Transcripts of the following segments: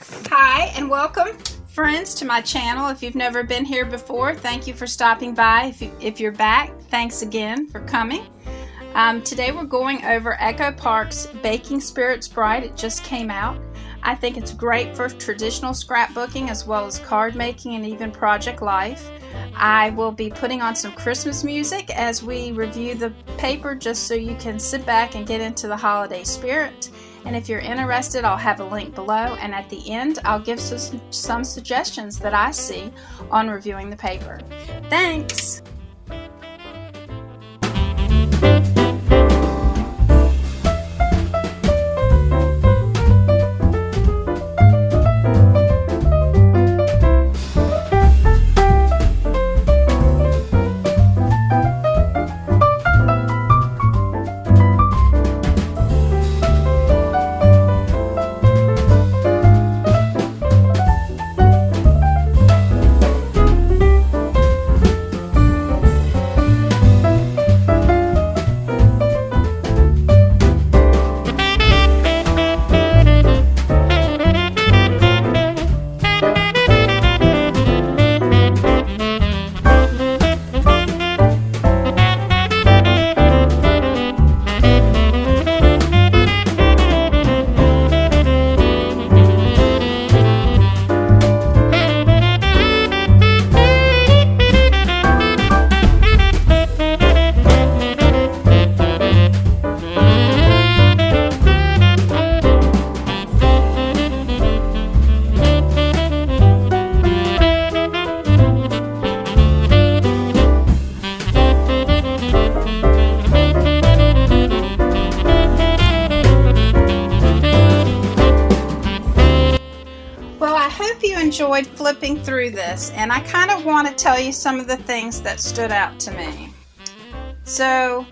Hi and welcome friends to my channel. If you've never been here before, thank you for stopping by. If you're back, thanks again for coming. Today we're going over Echo Park's Baking Spirits Bright. It just came out. I think it's great for traditional scrapbooking as well as card making and even project life. I will be putting on some Christmas music as we review the paper just so you can sit back and get into the holiday spirit. And if you're interested, I'll have a link below, and at the end I'll give some suggestions that I see on reviewing the paper. Thanks! Enjoyed flipping through this, and I kind of want to tell you some of the things that stood out to me. So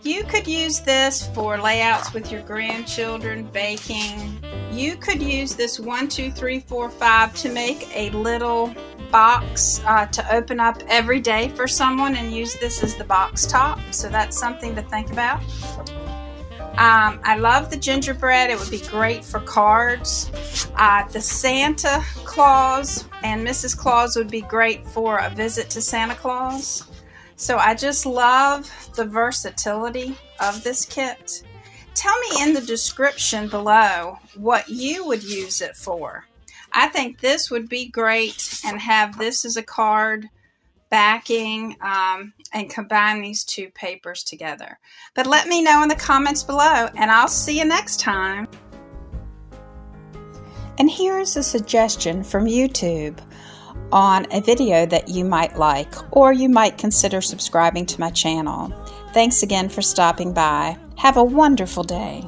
you could use this for layouts with your grandchildren, baking. You could use this 1, 2, 3, 4, 5 to make a little box to open up every day for someone and use this as the box top. So that's something to think about. I love the gingerbread. It would be great for cards. The Santa Claus and Mrs. Claus would be great for a visit to Santa Claus. So I just love the versatility of this kit. Tell me in the description below what you would use it for. I think this would be great, and have this as a card backing and combine these two papers together. But let me know in the comments below, and I'll see you next time. And here's a suggestion from YouTube on a video that you might like, or you might consider subscribing to my channel. Thanks again for stopping by. Have a wonderful day.